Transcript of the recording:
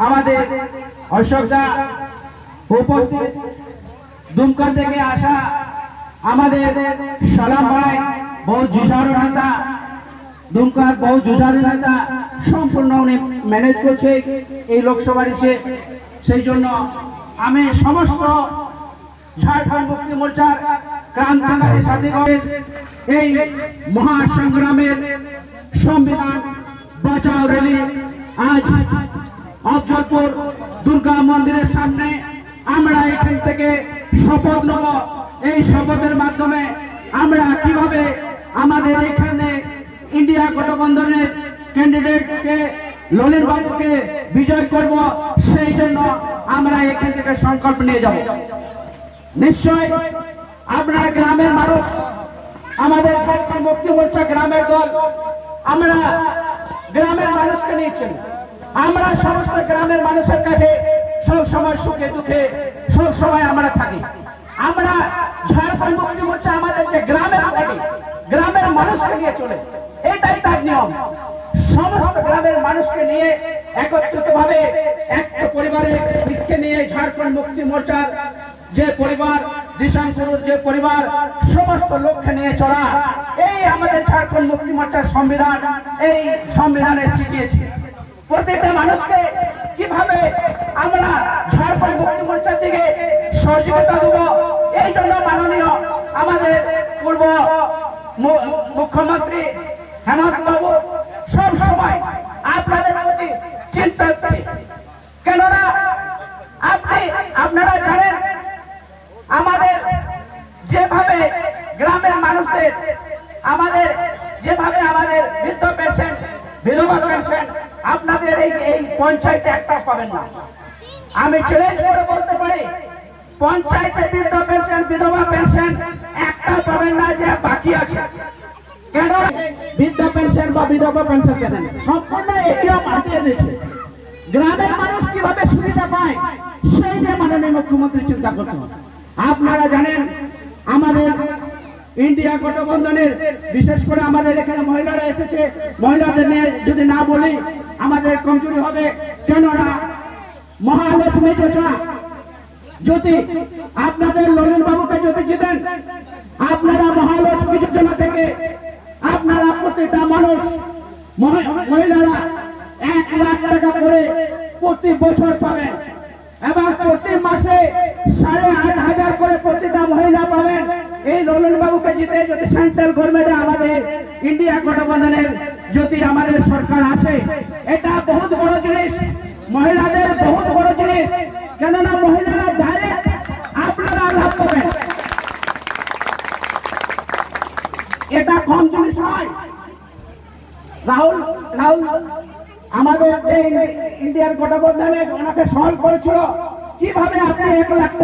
আমাদের অশোকদা উপস্থিত, দুমকা থেকে আসা আমাদের সালাম ভাই, বহু জুঝারু নেতা, দুমকার বহু জুঝারু নেতা, সম্পূর্ণ উনি ম্যানেজ করছে এই লোকসভার এসে। সেই জন্য আমি সমস্ত ঝাড়খণ্ড মুক্তি মোর্চার ক্রান্তিকারী সাথীগণের এই মহাসংগ্রামের সংবিধান বাঁচাও র্যালি আজ অফজলপুর দুর্গা মন্দিরের সামনে আমরা এখান থেকে শপথ নেব। এই শপথের মাধ্যমে আমরা কিভাবে আমাদের এখানে ইন্ডিয়া গঠবন্ধনের ক্যান্ডিডেটকে ললিত বাবুকে বিজয় করব, সেই জন্য আমরা এখান থেকে সংকল্প নিয়ে যাব। নিশ্চয় আপনারা গ্রামের মানুষ, আমাদের ঝাড়খণ্ড মুক্তি মোর্চা গ্রামের দল, আমরা গ্রামের মানুষকে নিয়েছি। আমরা সমস্ত গ্রামের মানুষের কাছে সব সময় সুখে দুঃখে সব সময় আমরা থাকি। আমরা ঝাড়খণ্ড মুক্তি মোর্চা আমাদের যে গ্রামের থাকি, গ্রামের মানুষকে নিয়ে চলে, এটাই তার নিয়ম। সমস্ত গ্রামের মানুষকে নিয়ে একত্রিত ভাবে একটা পরিবারের দিককে নিয়ে ঝাড়খণ্ড মুক্তি মোর্চার যে পরিবার, দিশাঙ্কুরুর যে পরিবার, সমস্ত লোককে নিয়ে চলা, এই আমাদের ঝাড়খণ্ড মুক্তি মোর্চার সংবিধান। এই সংবিধানে শিখিয়েছি প্রত্যেকটা মানুষকে কিভাবে আমরা ঝাড়খণ্ড মুক্তি মোর্চার দিকে সহযোগিতা দেব। এই জন্য মাননীয় আমাদের পূর্ব মুখ্যমন্ত্রী হেমন্ত বাবু সব সময় আপনাদের প্রতি চিন্তা, কেননা আপনারা জানেন আমাদের যেভাবে গ্রামের মানুষদের যেভাবে আমাদের বৃদ্ধ পেনশন, বিধবা পেনশন, আপনাদের এই পঞ্চায়েতে একটা পাবেন না। আমি চ্যালেঞ্জ করে বলতে পারি, পঞ্চায়েতে বৃদ্ধ পেনশন, বিধবা পেনশন একটা পাবেন না যে বাকি আছে। কেন বৃদ্ধ পেনশন বা বিধবা পেনশন কেন সম্পূর্ণ এটিও পাঠিয়ে দিয়েছে। গ্রামের মানুষ কিভাবে সুবিধা পায় সেই যে মাননীয় মুখ্যমন্ত্রী চিন্তা করতে হবে। আপনারা জানেন আমাদের ইন্ডিয়া গঠবন্ধনের, বিশেষ করে আমাদের এখানে মহিলারা এসেছে, মহিলাদের নিয়ে যদি না বলি আমাদের কমজোরি হবে। কেননা মহালক্ষ্মী যোজনা যদি আপনাদের ললিত বাবুকে যদি জিতেন, আপনারা মহালক্ষ্মী যোজনা থেকে আপনারা প্রতিটা মানুষ মহিলারা 1 লাখ টাকা করে প্রতি বছর পাবেন এবং প্রতি মাসে 8,500 করে প্রতিটা মহিলা পাবেন। এই ললিত বাবুকে জিতে যদি সেন্ট্রাল গভর্নমেন্টে আমাদের ইন্ডিয়া গঠবন্ধনের যদি আমাদের সরকার আসে, এটা বহুত বড় জিনিস, মহিলাদের বহুত বড় জিনিস। কেননা মহিলারা ডাইরেক্ট আপনারা লাভ পাবেন, এটা কম জিনিস নয়। রাহুল আমাদের যে ইন্ডিয়ার গঠবন্ধনে ওনাকে সহল করেছিল, কিভাবে আপনি 1 লাখ টাকা